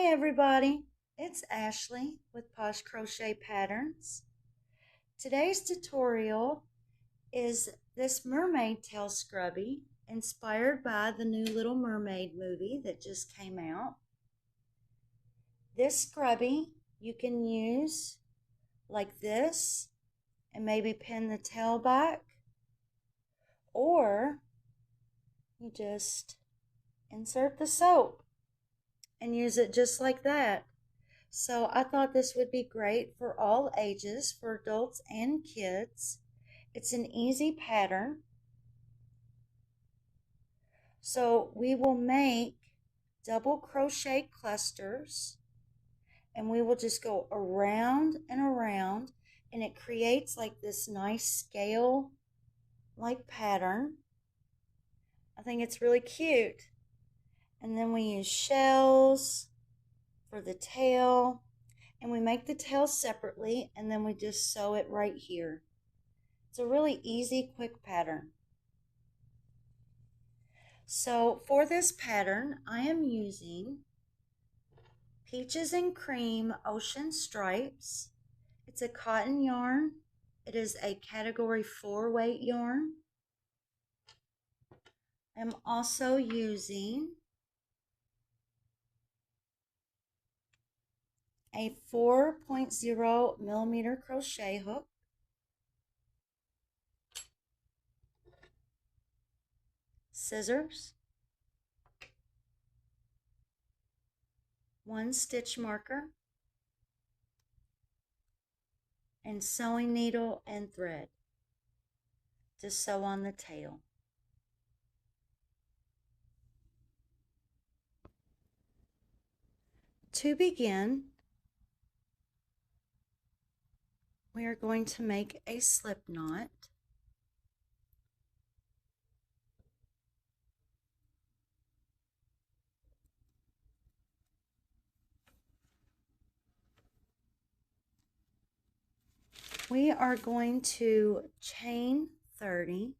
everybody, it's Ashley with Posh Crochet Patterns. Today's tutorial is this mermaid tail scrubby inspired by the new Little Mermaid movie that just came out. This scrubby you can use like this and maybe pin the tail back, or you just insert the soap and use it just like that. So I thought this would be great for all ages, for adults and kids. It's an easy pattern. So we will make double crochet clusters and we will just go around and around, and it creates like this nice scale like pattern. I think it's really cute. And then we use shells for the tail, and we make the tail separately, and then we just sew it right here. It's a really easy, quick pattern. So for this pattern, I am using Peaches and Cream Ocean Stripes. It's a cotton yarn. It is a category 4 weight yarn. I'm also using a 4.0 millimeter crochet hook, scissors, 1 stitch marker, and sewing needle and thread to sew on the tail. To begin, we are going to make a slip knot. We are going to chain 30.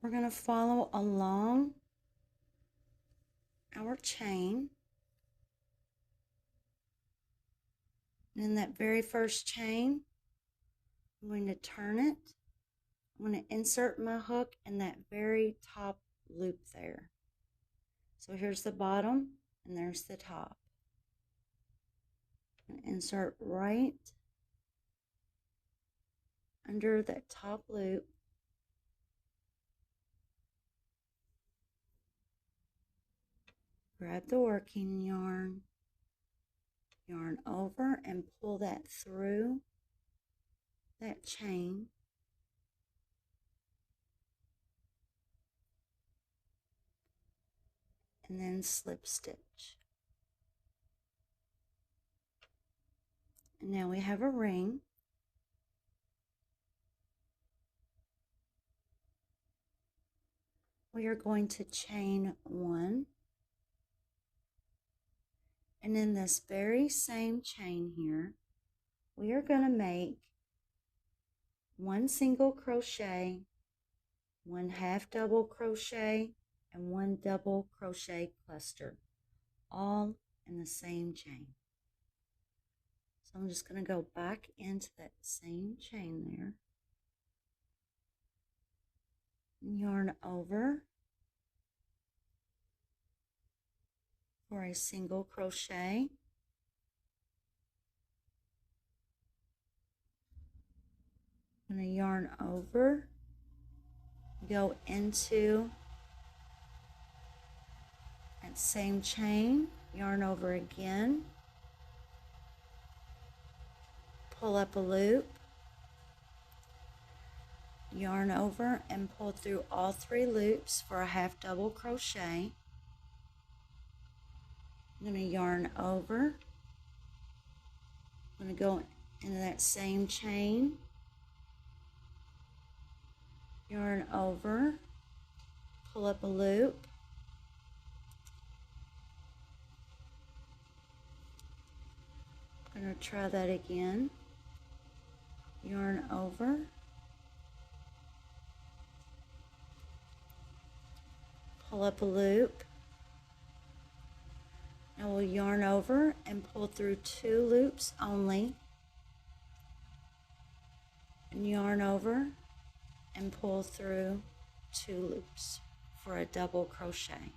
We're going to follow along our chain. And in that very first chain, I'm going to turn it. I'm going to insert my hook in that very top loop there. So here's the bottom and there's the top. And insert right under that top loop. Grab the working yarn, yarn over and pull that through that chain. And then slip stitch. And now we have a ring. We are going to chain 1. And in this very same chain here, we are going to make 1 single crochet, 1 half double crochet, and 1 double crochet cluster, all in the same chain. So I'm just going to go back into that same chain there, yarn over for a single crochet, I'm going to yarn over, go into That same chain, yarn over again, pull up a loop, yarn over and pull through all 3 loops for a half double crochet. I'm going to yarn over, I'm going to go into that same chain, yarn over, pull up a loop, I'm going to try that again, yarn over, pull up a loop. Now we'll yarn over and pull through 2 loops only, and yarn over and pull through 2 loops for a double crochet.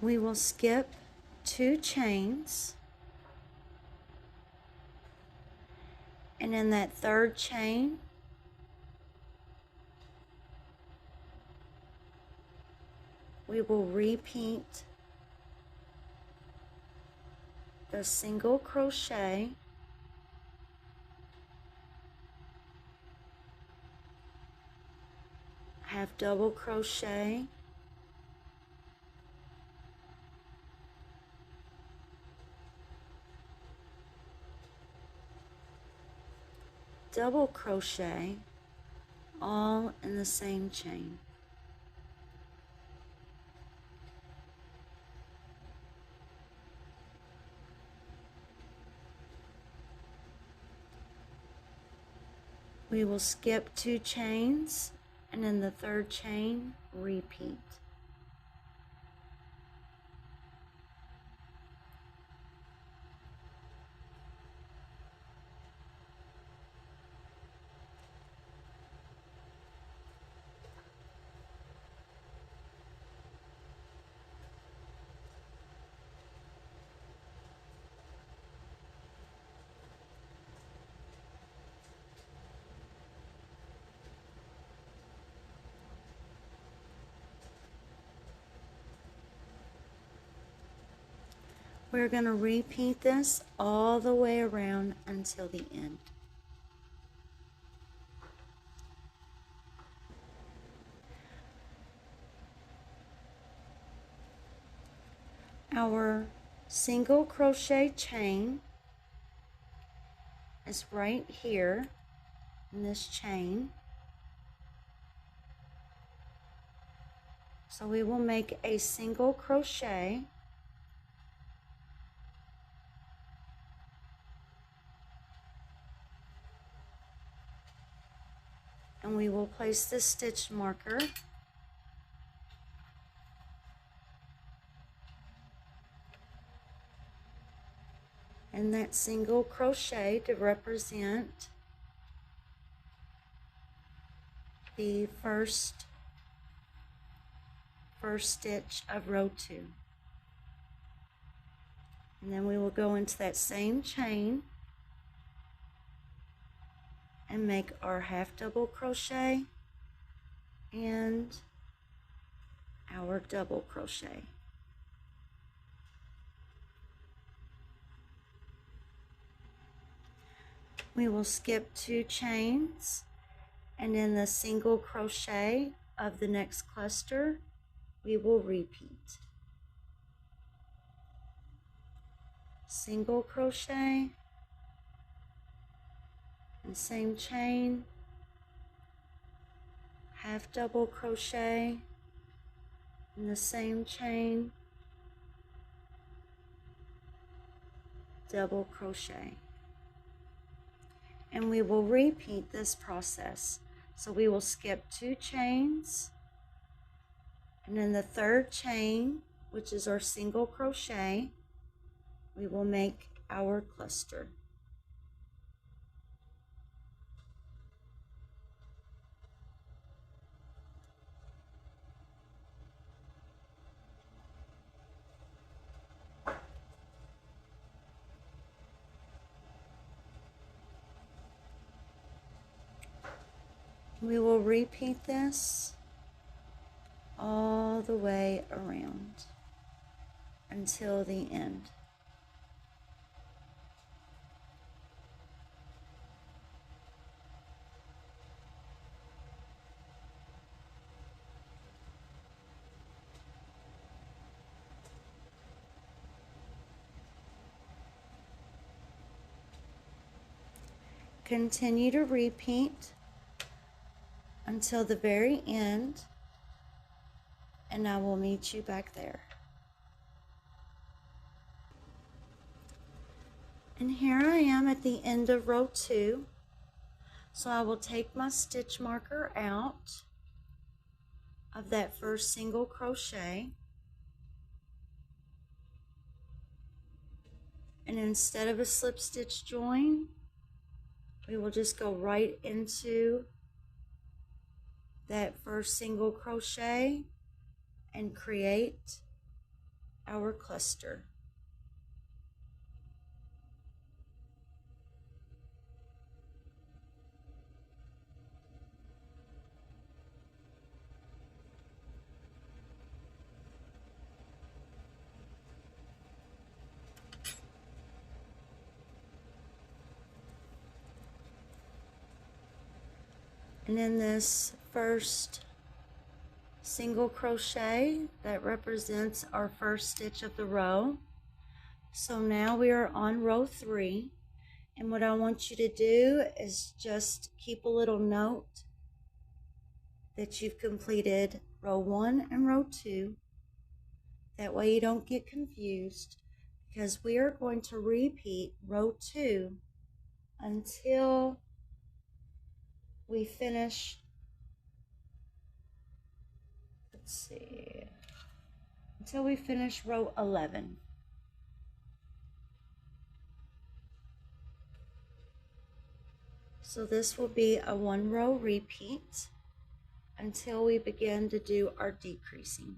We will skip 2 chains, and in that 3rd chain we will repeat the single crochet, half double crochet, double crochet, all in the same chain. We will skip 2 chains, and in the 3rd chain, repeat. We're going to repeat this all the way around until the end. Our single crochet chain is right here in this chain. So we will make a single crochet, and we will place the stitch marker in that single crochet to represent the first stitch of row 2. And then we will go into that same chain and make our half double crochet and our double crochet. We will skip 2 chains, and in the single crochet of the next cluster we will repeat. Single crochet and same chain, half double crochet in the same chain, double crochet. And we will repeat this process. So we will skip 2 chains, and in the 3rd chain, which is our single crochet, we will make our cluster. We will repeat this all the way around. until the end. Continue to repeat until the very end, and I will meet you back there. And here I am at the end of row 2. So I will take my stitch marker out of that first single crochet, and instead of a slip stitch join, we will just go right into that first single crochet and create our cluster. And in this first single crochet, that represents our first stitch of the row. So now we are on row 3, and what I want you to do is just keep a little note that you've completed row 1 and row 2. That way you don't get confused, because we are going to repeat row 2 until we finish, until we finish row 11. So this will be a 1 row repeat until we begin to do our decreasing.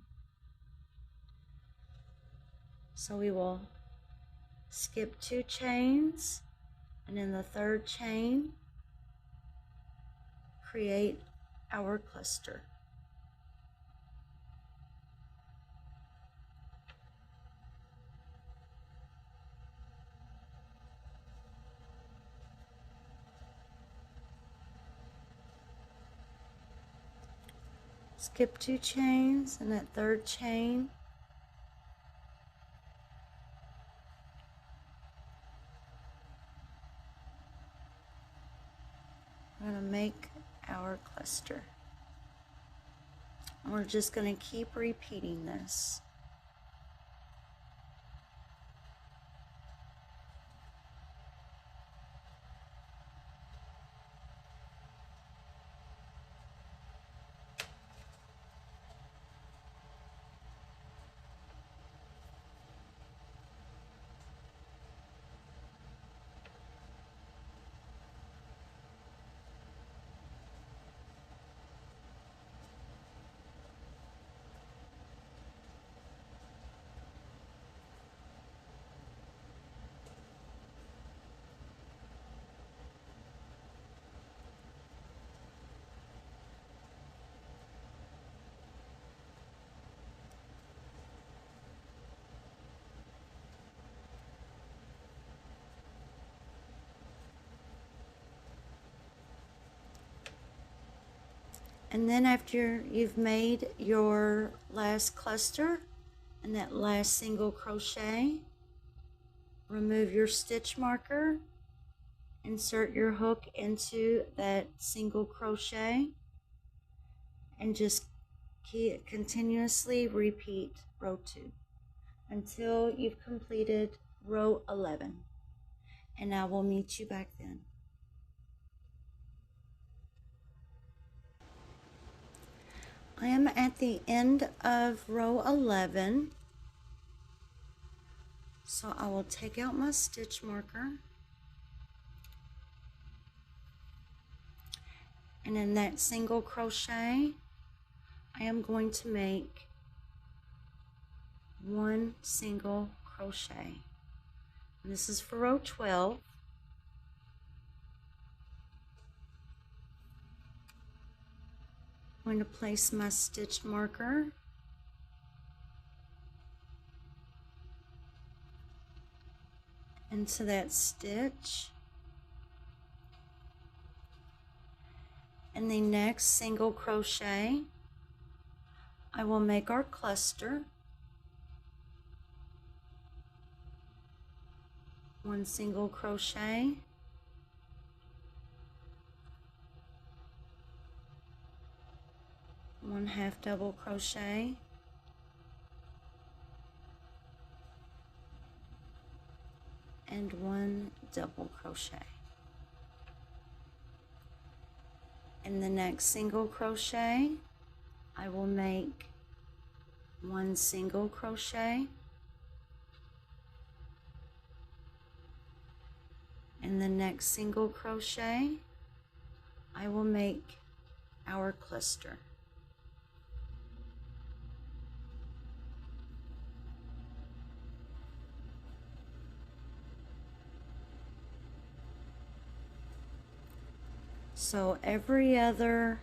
So we will skip 2 chains, and in the 3rd chain, create our cluster. Skip 2 chains, and that 3rd chain, we're going to make our cluster. And we're just going to keep repeating this. And then after you've made your last cluster and that last single crochet, remove your stitch marker, insert your hook into that single crochet, and just continuously repeat row 2 until you've completed row 11. And I will meet you back then. I am at the end of row 11, so I will take out my stitch marker, and in that single crochet I am going to make 1 single crochet. And this is for row 12. I'm going to place my stitch marker into that stitch. In the next single crochet, I will make our cluster. One single crochet, one half double crochet, and one double crochet. In the next single crochet, I will make one single crochet. In the next single crochet, I will make our cluster. So every other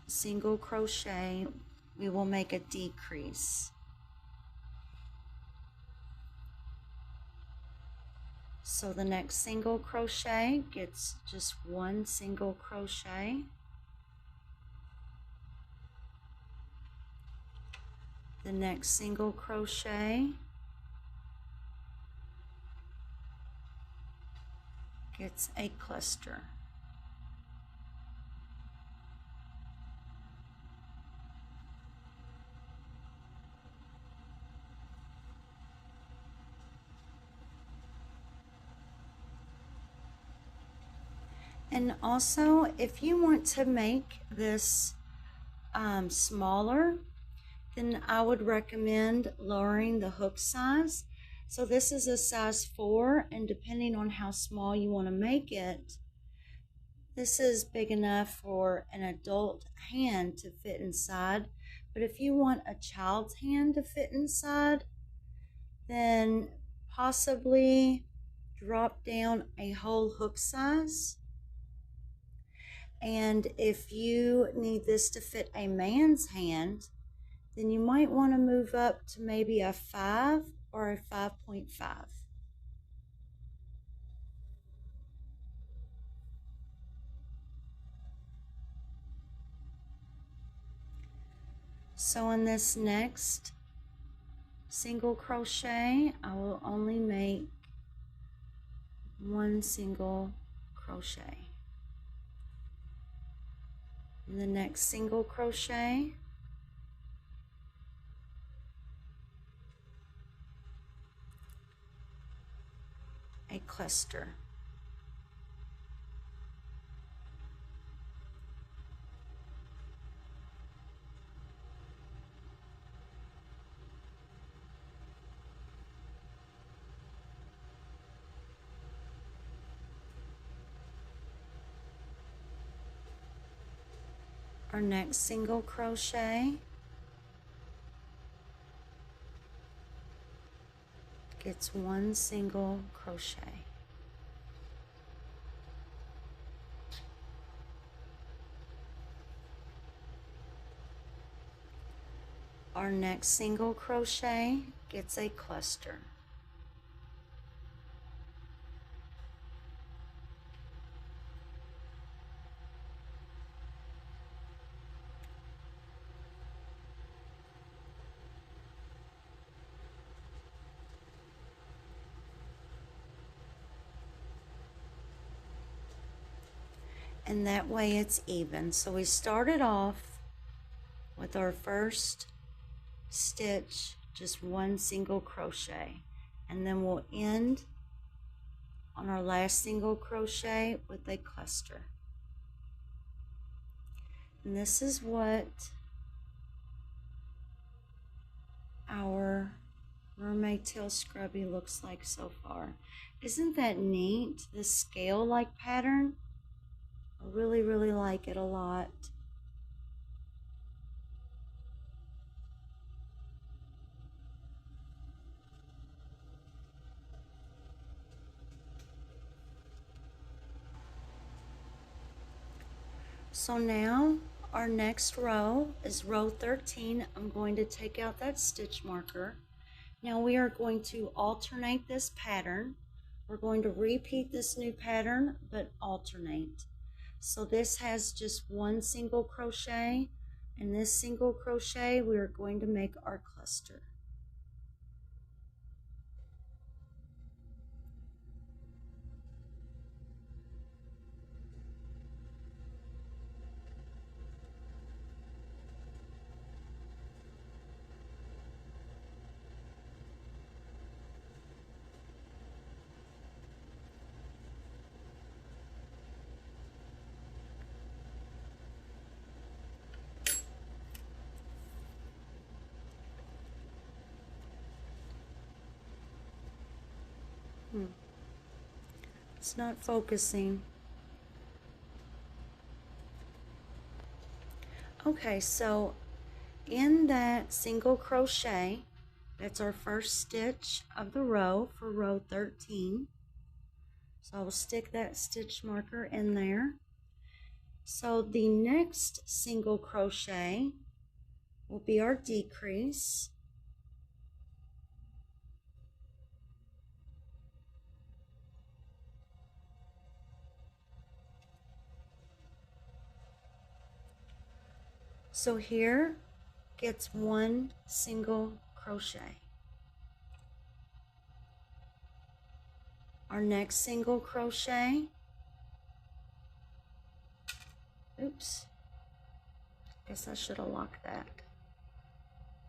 single crochet, we will make a decrease. So the next single crochet gets just one single crochet. The next single crochet gets a cluster. And also, if you want to make this smaller, then I would recommend lowering the hook size. So this is a size 4, and depending on how small you want to make it, this is big enough for an adult hand to fit inside. But if you want a child's hand to fit inside, then possibly drop down a whole hook size. And if you need this to fit a man's hand, then you might want to move up to maybe a 5 or a 5.5. So in this next single crochet, I will only make one single crochet. In the next single crochet, a cluster. Our next single crochet gets one single crochet. Our next single crochet gets a cluster. And that way it's even. So we started off with our first stitch, just one single crochet, and then we'll end on our last single crochet with a cluster. And this is what our mermaid tail scrubby looks like so far. Isn't that neat? This scale-like pattern, I really like it a lot. So now Our next row is row 13. I'm going to take out that stitch marker. Now we are going to alternate this pattern. We're going to repeat this new pattern but alternate. So this has just one single crochet, and this single crochet we are going to make our cluster. It's not focusing. Okay, so in that single crochet, that's our first stitch of the row for row 13. So I will stick that stitch marker in there. So the next single crochet will be our decrease. So here gets one single crochet. Our next single crochet, oops, guess I should have locked that.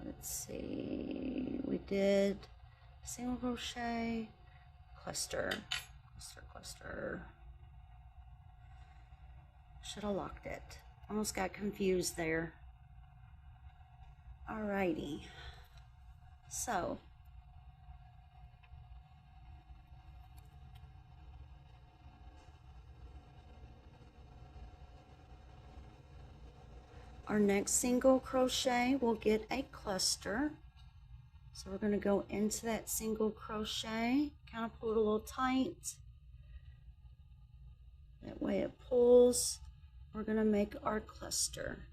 Let's see, we did single crochet, cluster, cluster. Should have locked it. Almost got confused there. Alrighty, so our next single crochet will get a cluster. So we're going to go into that single crochet, kind of pull it a little tight. That way it pulls. We're going to make our cluster.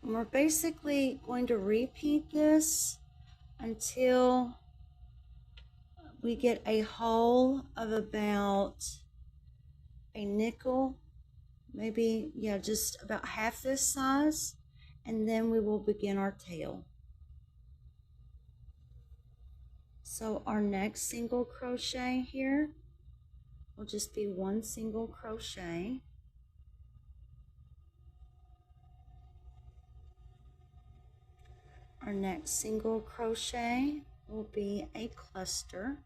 And we're basically going to repeat this until we get a hole of about a nickel, maybe, yeah, just about half this size, and then we will begin our tail. So our next single crochet here will just be one single crochet. Our next single crochet will be a cluster.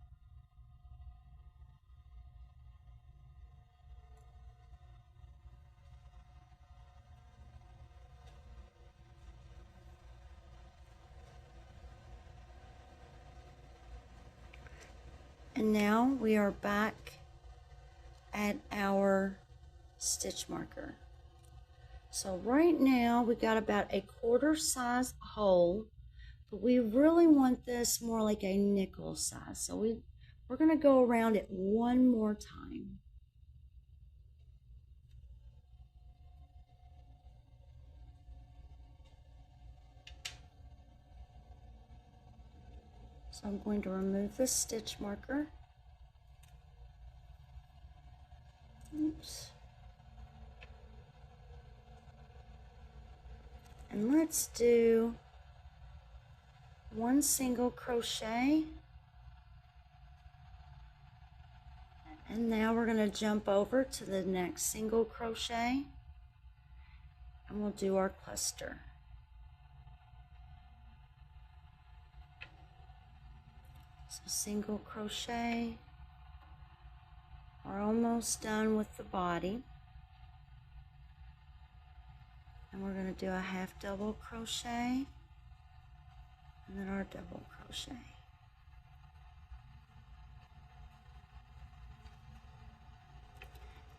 And now we are back at our stitch marker. So right now we got about a quarter size hole, but we really want this more like a nickel size. So we're going to go around it one more time. So I'm going to remove the stitch marker. Oops. And let's do one single crochet. And now we're going to jump over to the next single crochet and we'll do our cluster. So single crochet. We're almost done with the body. And we're going to do a half double crochet and then our double crochet.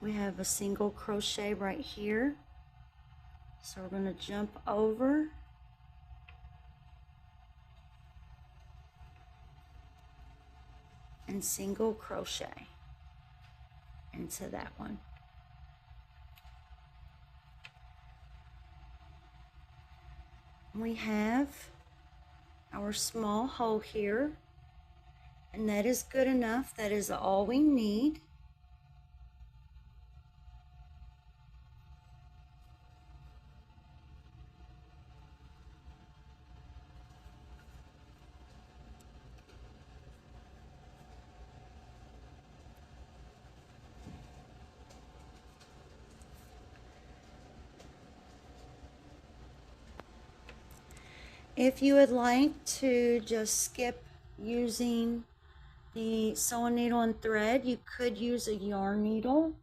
We have a single crochet right here. So we're going to jump over. and single crochet into that one. We have our small hole here, and that is good enough. That is all we need. If you would like to just skip using the sewing needle and thread, you could use a yarn needle.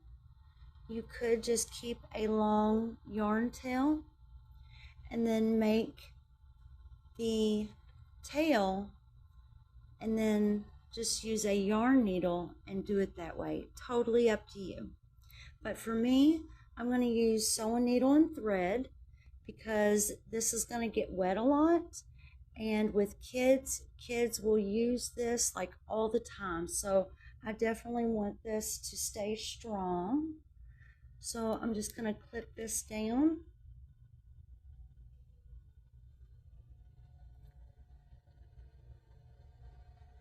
You could just keep a long yarn tail and then make the tail and then just use a yarn needle and do it that way. Totally up to you. But for me, I'm going to use sewing needle and thread because this is going to get wet a lot, and with kids will use this like all the time, so I definitely want this to stay strong. So I'm just going to clip this down,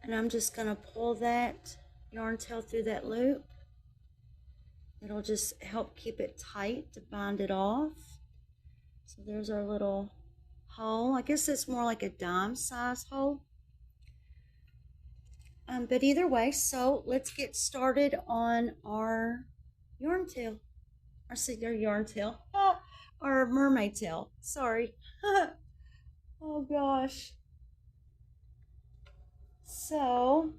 and I'm just going to pull that yarn tail through that loop. It'll just help keep it tight to bind it off. So there's our little hole. I guess it's more like a dime size hole. But either way, so let's get started on our yarn tail. Our yarn tail. Our mermaid tail. Sorry. Oh gosh. So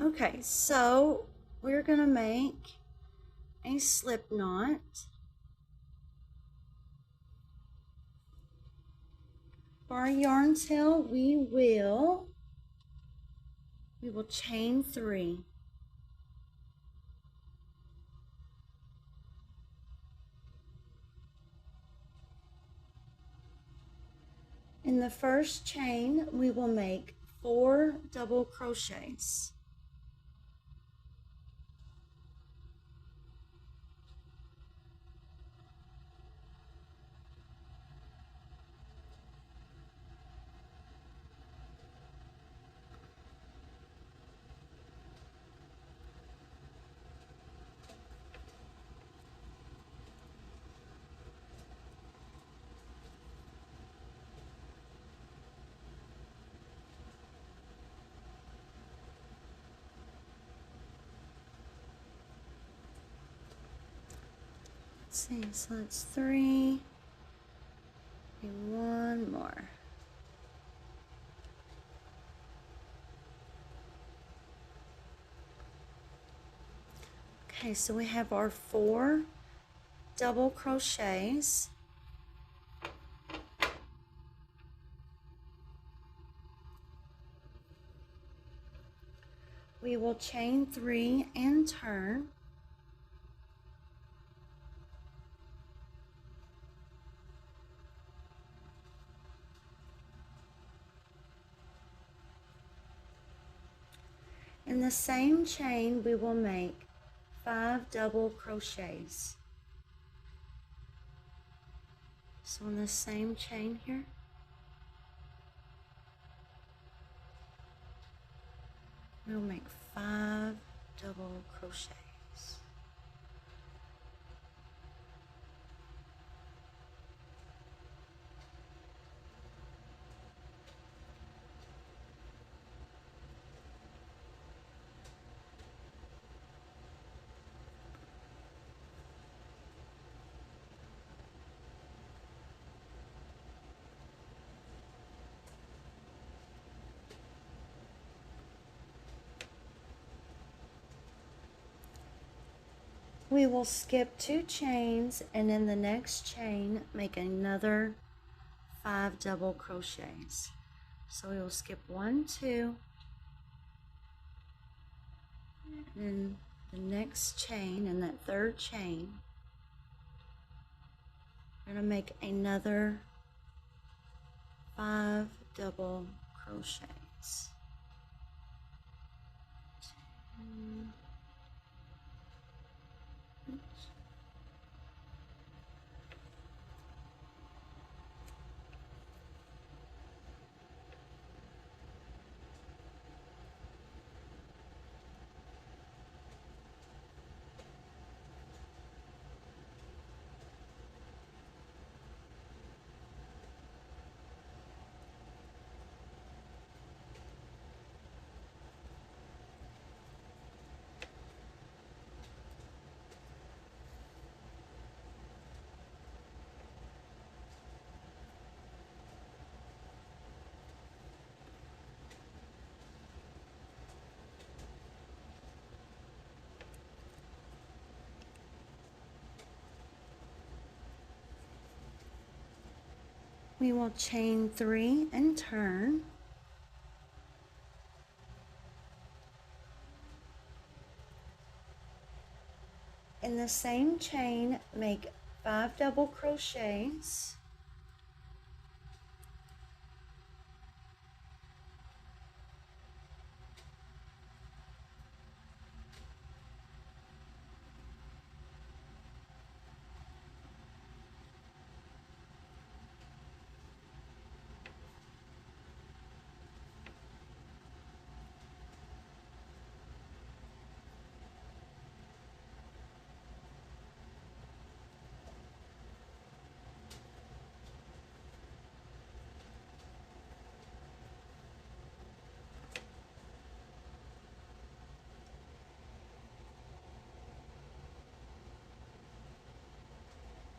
okay, so we're gonna make a slip knot. For our yarn tail, we will chain 3. In the first chain, we will make 4 double crochets. Let's see, so that's 3 and 1 more. Okay, so we have our 4 double crochets. We will chain 3 and turn. In the same chain, we will make 5 double crochets. So in the same chain here, we'll make 5 double crochets. We will skip 2 chains, and in the next chain make another 5 double crochets. So we will skip 1, 2, and then the next chain, in that third chain, we're going to make another 5 double crochets. 2, we will chain 3 and turn. In the same chain, make 5 double crochets.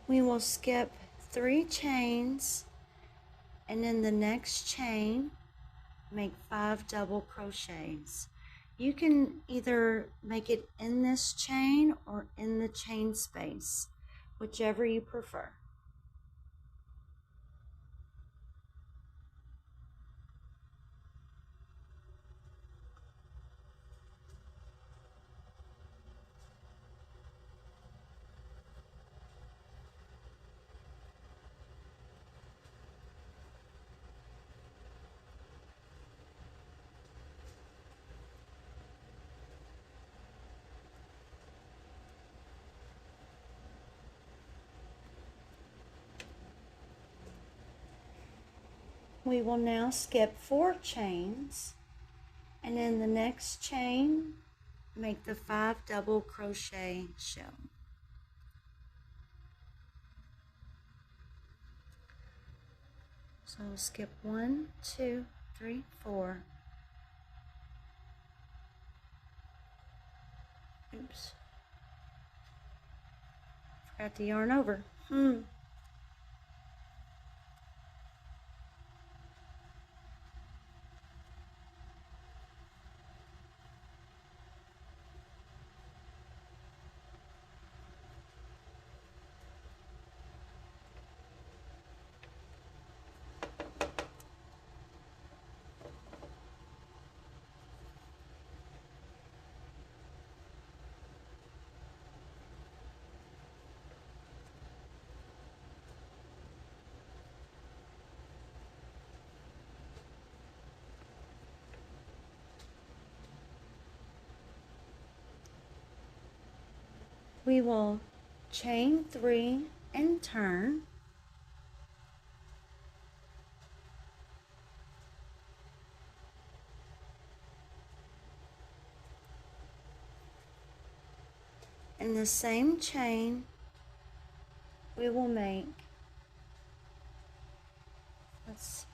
We will skip 3 chains, and in the next chain make 5 double crochets. You can either make it in this chain or in the chain space, whichever you prefer. We will now skip 4 chains, and in the next chain make the 5 double crochet shell. So we'll skip 1, 2, 3, 4. Oops. Forgot to yarn over. We will chain 3 and turn. In the same chain, we will make, let's see,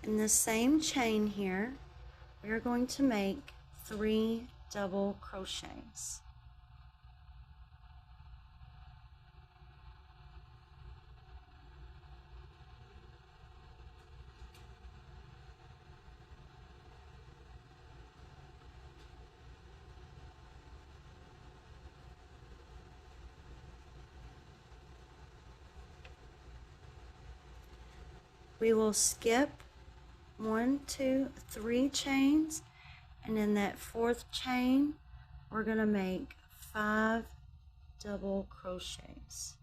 in the same chain here, we are going to make 3 double crochets. We will skip 1, 2, 3 chains, and in that 4th chain we're going to make 5 double crochets.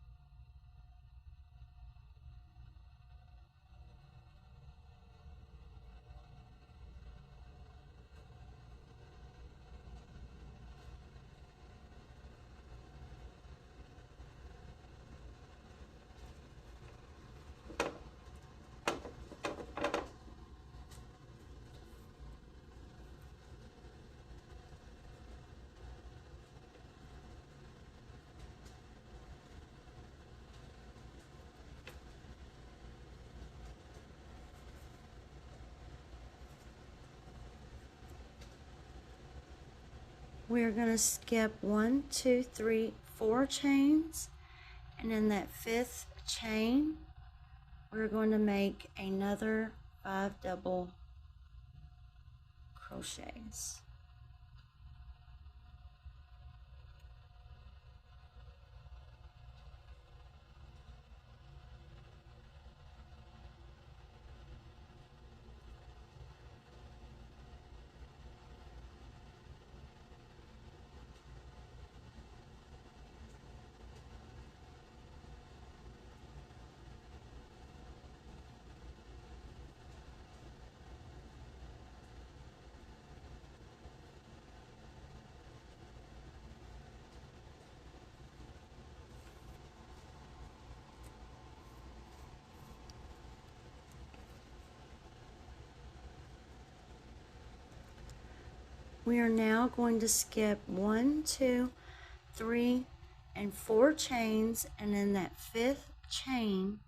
We're going to skip 1, 2, 3, 4 chains, and in that 5th chain we're going to make another 5 double crochets. We are now going to skip 1, 2, 3, and 4 chains, and in that 5th chain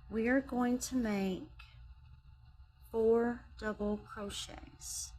we are going to make 4 double crochets.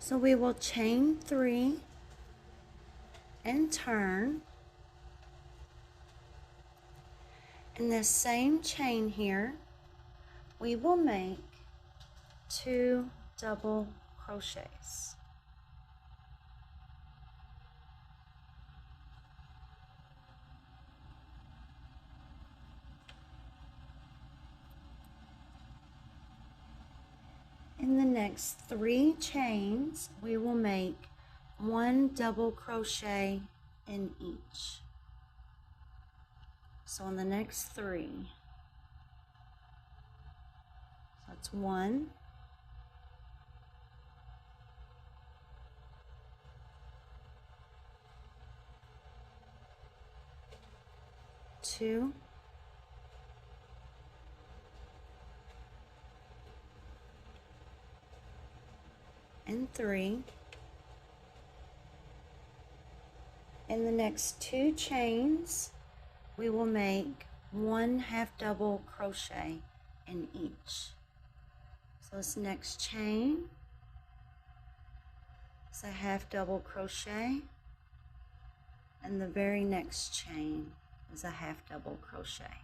So we will chain 3 and turn. In this same chain here, we will make 2 double crochets. In the next 3 chains, we will make 1 double crochet in each. So in the next 3, so that's 1, 2, and 3. In the next 2 chains, we will make 1 half double crochet in each. So this next chain is a half double crochet, and the very next chain is a half double crochet.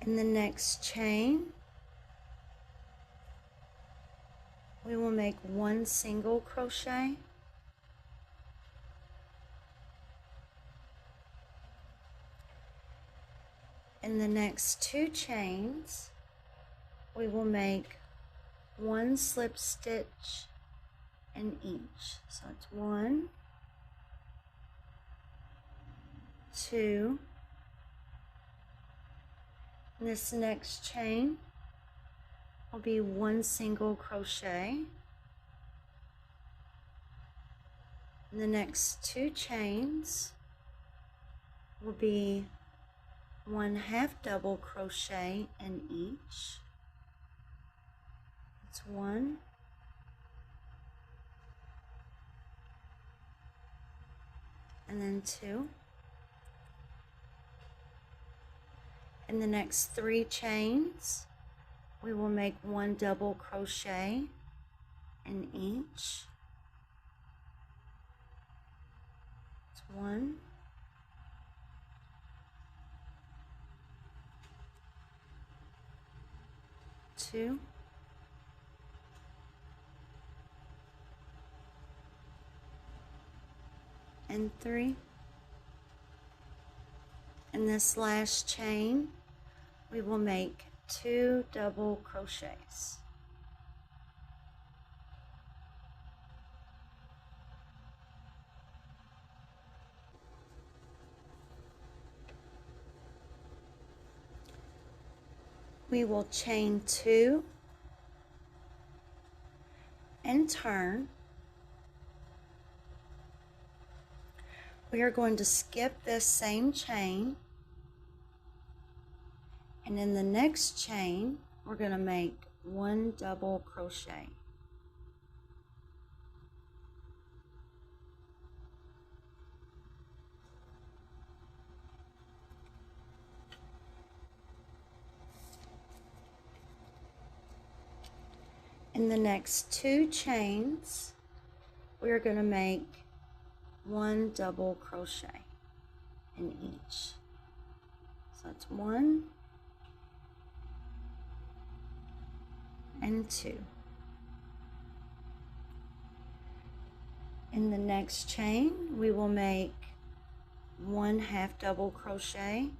In the next chain, we will make 1 single crochet, in the next 2 chains, we will make 1 slip stitch in each. So it's 1, 2. And this next chain will be 1 single crochet. And the next 2 chains will be 1 half double crochet in each. That's 1, and then 2. In the next 3 chains, we will make 1 double crochet in each. It's 1, 2, and 3. In this last chain, we will make 2 double crochets. We will chain 2 and turn. We are going to skip this same chain, and in the next chain we're going to make 1 double crochet. In the next 2 chains, we are going to make 1 double crochet in each. So that's 1 and 2. In the next chain, we will make 1 half double crochet,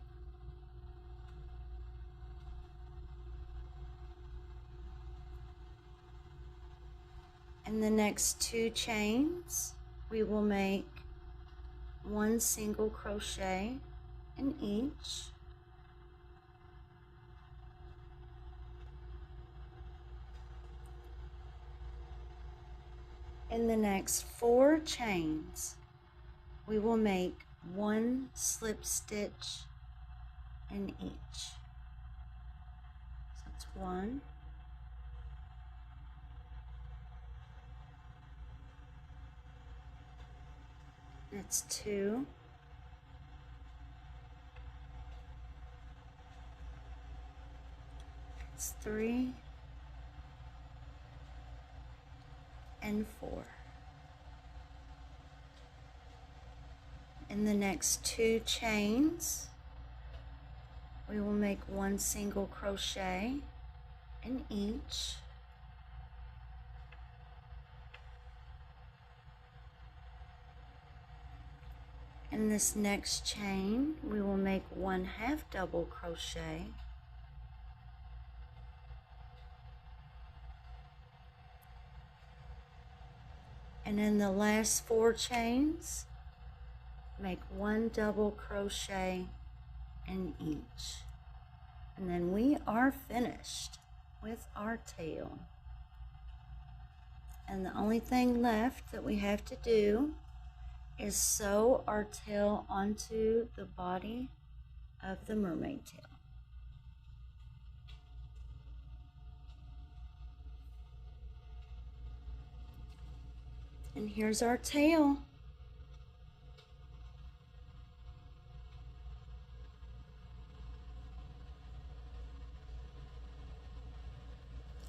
in the next 2 chains, we will make 1 single crochet in each. In the next 4 chains, we will make 1 slip stitch in each. So that's 1, that's 2, it's 3, and 4. In the next 2 chains, we will make 1 single crochet in each. In this next chain, we will make 1 half double crochet, and in the last 4 chains, make 1 double crochet in each. And then we are finished with our tail. And the only thing left that we have to do is sew our tail onto the body of the mermaid tail. And here's our tail.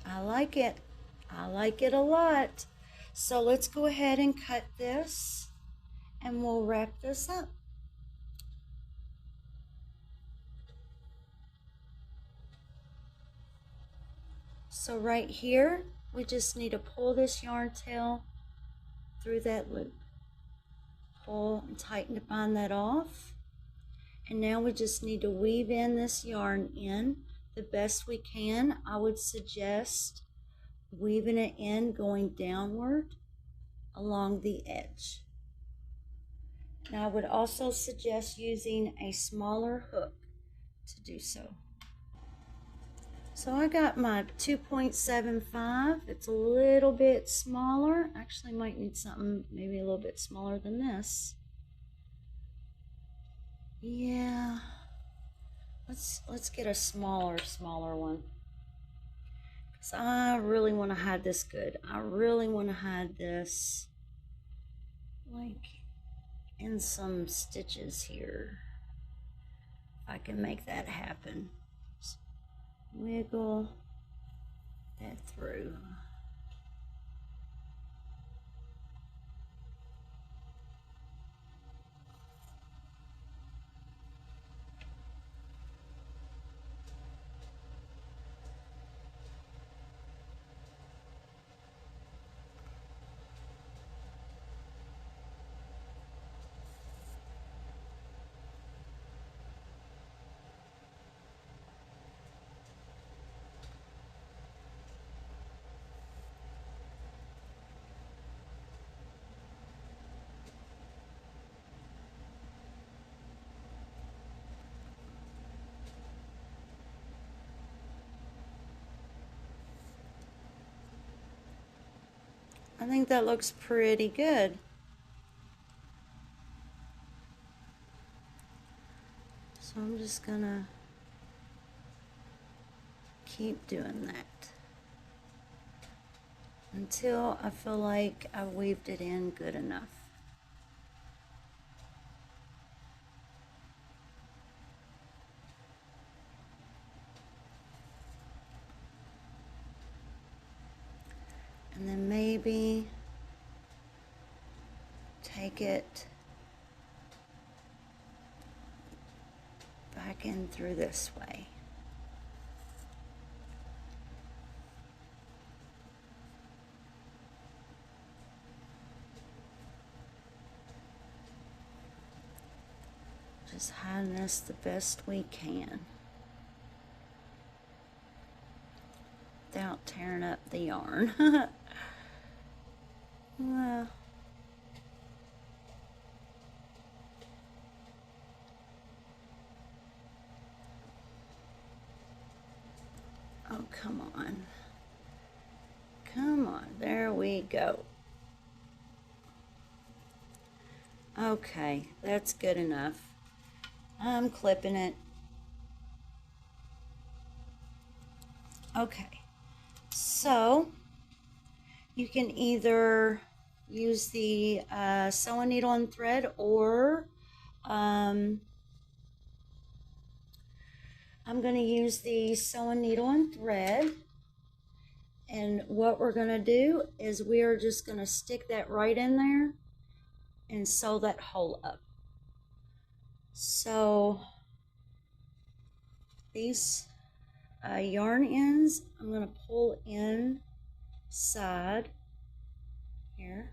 I like it. I like it a lot. So let's go ahead and cut this, and we'll wrap this up. So right here, we just need to pull this yarn tail through that loop. Pull and tighten to bind that off. And now we just need to weave in this yarn in the best we can. I would suggest weaving it in going downward along the edge. Now I would also suggest using a smaller hook to do so. So I got my 2.75. It's a little bit smaller. Actually might need something maybe a little bit smaller than this. Yeah, let's get a smaller one. So I really want to hide this good. I really want to hide this like in some stitches here. If I can make that happen. Just wiggle that through. I think that looks pretty good. So I'm just gonna keep doing that until I feel like I weaved it in good enough. And then maybe take it back in through this way. Just hiding this the best we can without tearing up the yarn. Well, oh, come on. Come on, there we go. Okay, that's good enough. I'm clipping it. Okay, so you can either use the sewing needle and thread, or I'm going to use the sewing needle and thread. And what we're going to do is we are just going to stick that right in there and sew that hole up. So these yarn ends, I'm going to pull inside here.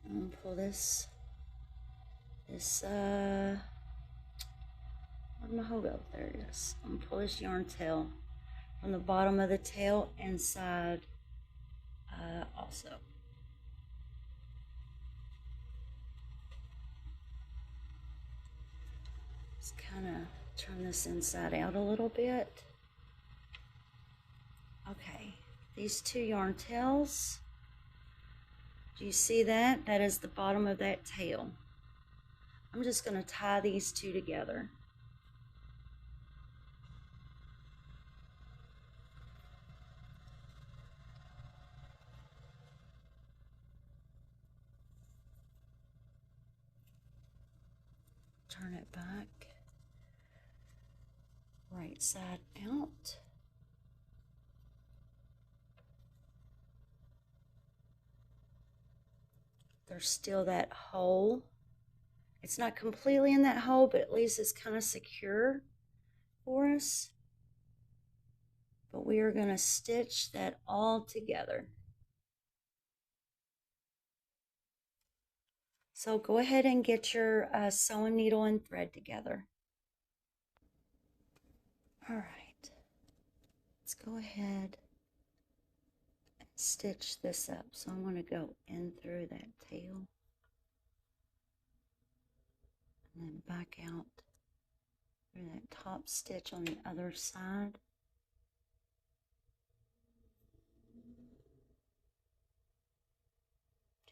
I'm going to pull this where'd my hoe go? There it is. I'm going to pull this yarn tail from the bottom of the tail inside also. Just kind of turn this inside out a little bit. Okay, these two yarn tails, do you see that? That is the bottom of that tail. I'm just going to tie these two together. Turn it back, right side out. There's still that hole. It's not completely in that hole, but at least it's kind of secure for us. But we are going to stitch that all together. So go ahead and get your sewing needle and thread together. All right, let's go ahead and stitch this up. So I'm going to go in through that tail and then back out through that top stitch on the other side.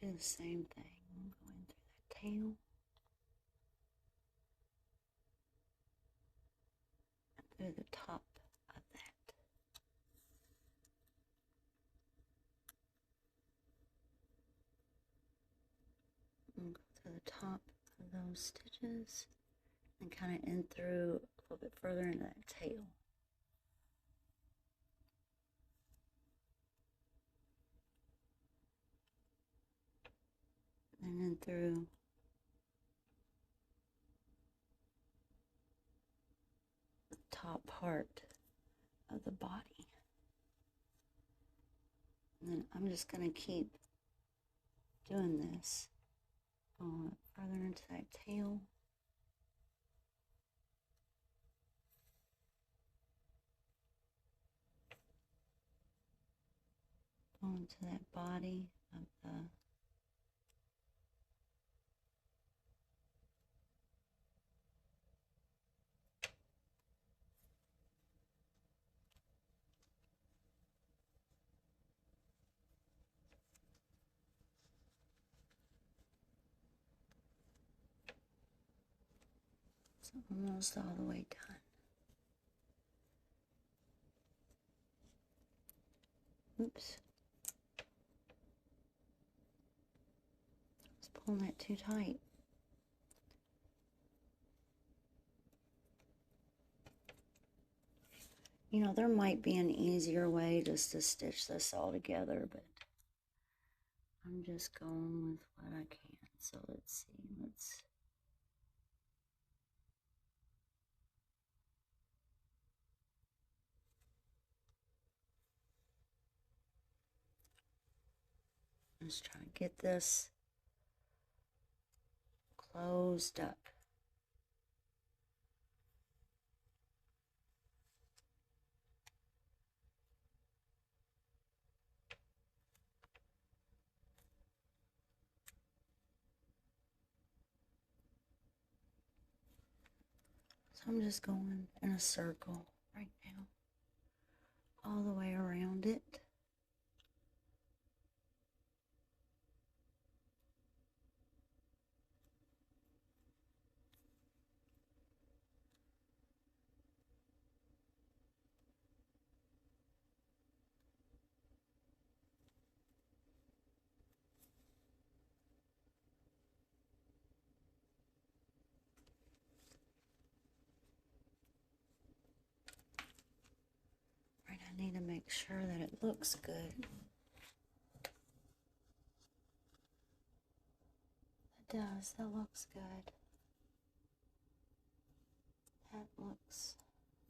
Do the same thing. I'm going through that tail and through the top of those stitches and kind of in through a little bit further into that tail. And then through the top part of the body. And then I'm just going to keep doing this, going further into that tail. Going to that body of the almost all the way done. Oops. I was pulling that too tight. You know, there might be an easier way just to stitch this all together, but I'm just going with what I can. So let's see. Let's try to get this closed up. So I'm just going in a circle right now, all the way around it. Right, I need to make sure that it looks good. It does, that looks good. That looks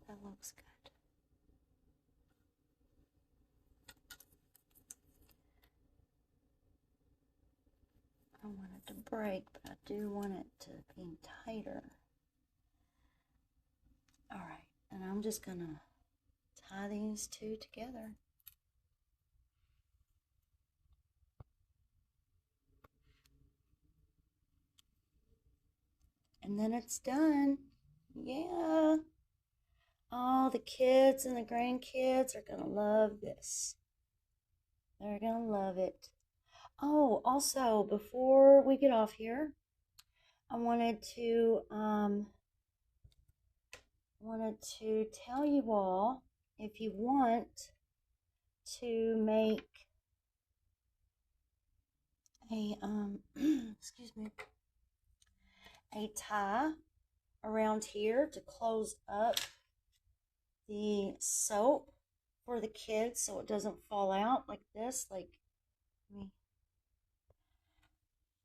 good. I don't want it to break, but I do want it to be tighter. All right, and I'm just gonna tie these two together. And then it's done. Yeah. Oh, the kids and the grandkids are gonna love this. They're gonna love it. Oh, also, before we get off here, I wanted to tell you all, if you want to make a excuse me, a tie around here to close up the soap for the kids so it doesn't fall out like this. Like,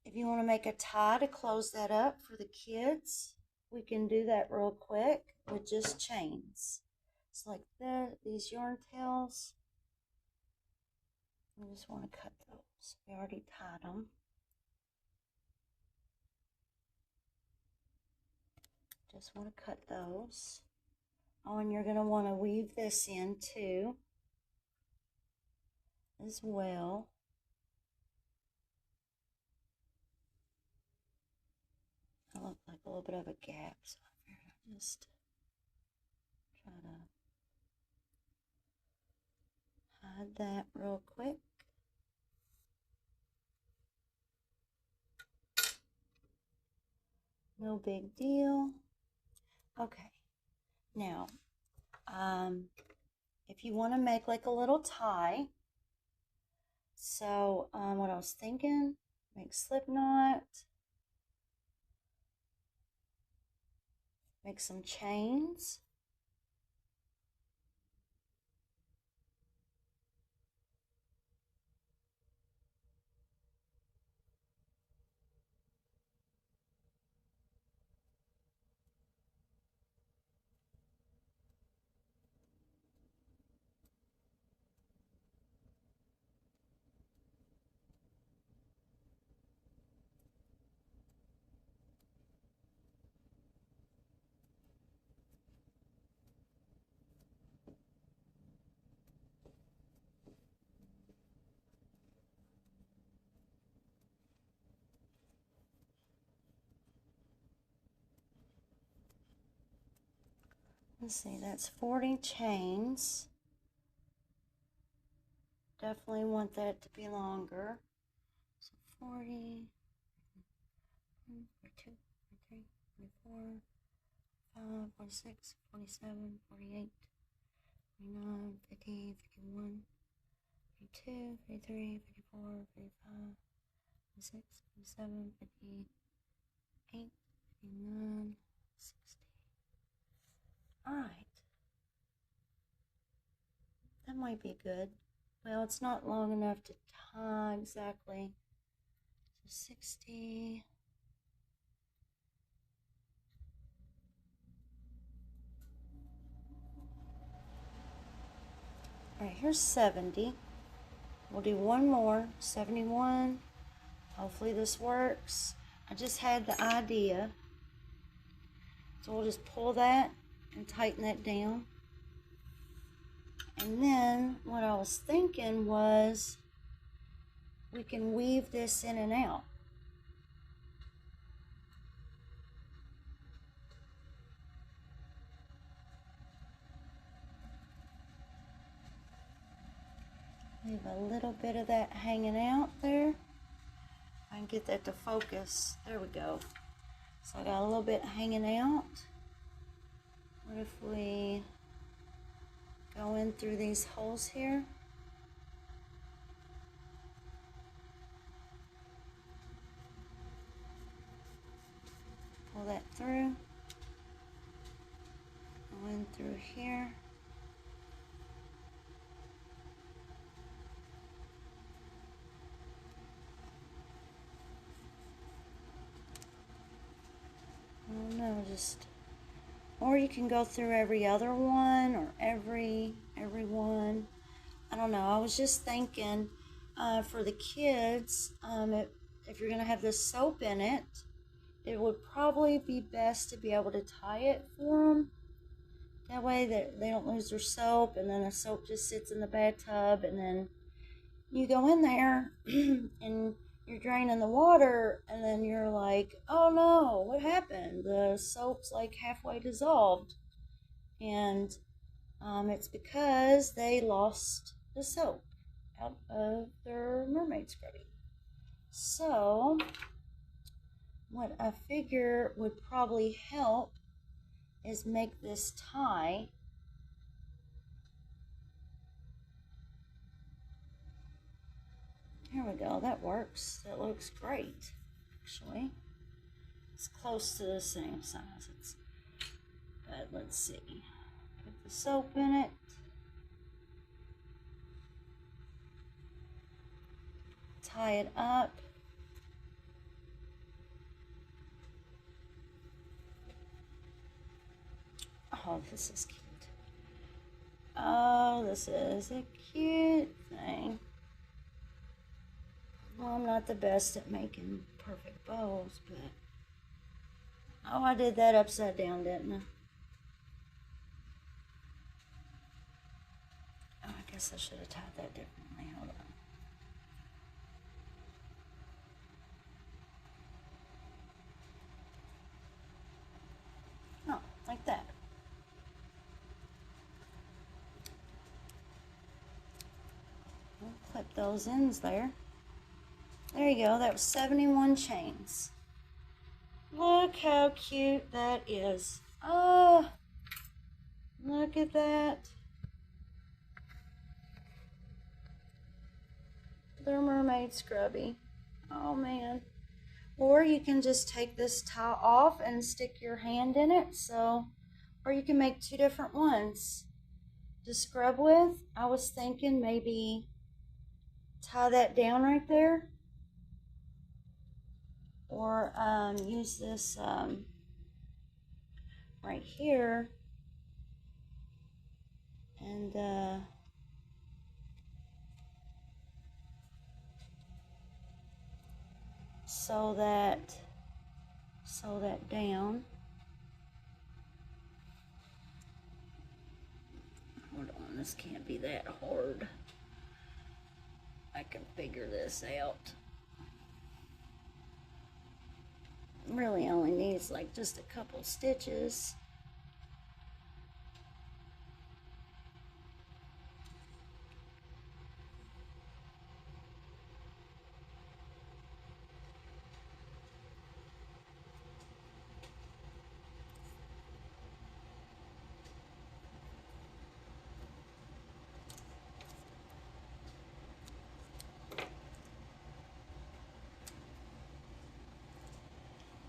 if you want to make a tie to close that up for the kids, we can do that real quick with just chains. It's like these yarn tails. We just want to cut those. We already tied them. Just want to cut those. Oh, and you're going to want to weave this in too as well. That looked like a little bit of a gap, so I figured I'd just try to hide that real quick. No big deal. Okay, now if you want to make like a little tie, so what I was thinking, make slip knot, make some chains. Let's see, that's 40 chains. Definitely want that to be longer. So 40, 42, 43, 44, 45, 46, 47, 48, 49, 50, 51, 52, 53, 54, 55, 56, 57, 58, 59, 60. Alright. That might be good. Well, it's not long enough to tie exactly. So 60. Alright, here's 70. We'll do one more, 71. Hopefully this works. I just had the idea. So we'll just pull that and tighten that down. And then what I was thinking was we can weave this in and out. Leave a little bit of that hanging out there. I can get that to focus. There we go. So I got a little bit hanging out. What if we go in through these holes here? Pull that through. Go in through here. I don't know, just, or you can go through every other one or every one. I don't know. I was just thinking for the kids, if you're going to have this soap in it, it would probably be best to be able to tie it for them. That way that they don't lose their soap, and then the soap just sits in the bathtub, and then you go in there and you're draining the water, and then you're like, oh no, what happened? The soap's like halfway dissolved. And it's because they lost the soap out of their mermaid scrubby. So what I figure would probably help is make this tie. Here we go, that works. That looks great, actually. It's close to the same size. But let's see. Put the soap in it. Tie it up. Oh, this is cute. Oh, this is a cute thing. Well, I'm not the best at making perfect bows, but... Oh, I did that upside down, didn't I? Oh, I guess I should have tied that differently. Hold on. Oh, like that. We'll clip those ends there. There you go. That was 71 chains. Look how cute that is. Oh, look at that. Their mermaid scrubby. Oh man. Or you can just take this tie off and stick your hand in it. So, or you can make two different ones to scrub with. I was thinking maybe tie that down right there, or use this right here and sew that down. Hold on, this can't be that hard. I can figure this out. Really only needs like just a couple stitches.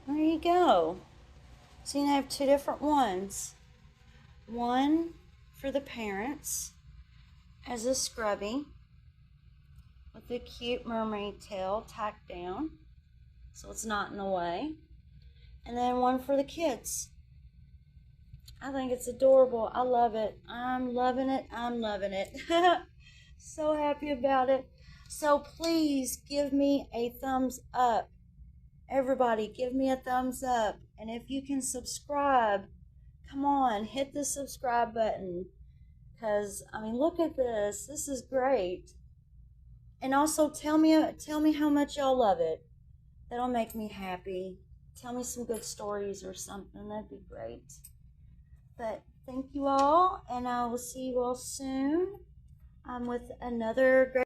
There you go. So you have two different ones. One for the parents as a scrubby with the cute mermaid tail tacked down so it's not in the way. And then one for the kids. I think it's adorable. I love it. I'm loving it. I'm loving it. So happy about it. So please give me a thumbs up. Everybody, give me a thumbs up. And if you can subscribe, come on, hit the subscribe button. Because, I mean, look at this. This is great. And also tell me how much y'all love it. That'll make me happy. Tell me some good stories or something. That'd be great. But thank you all, and I will see you all soon with another great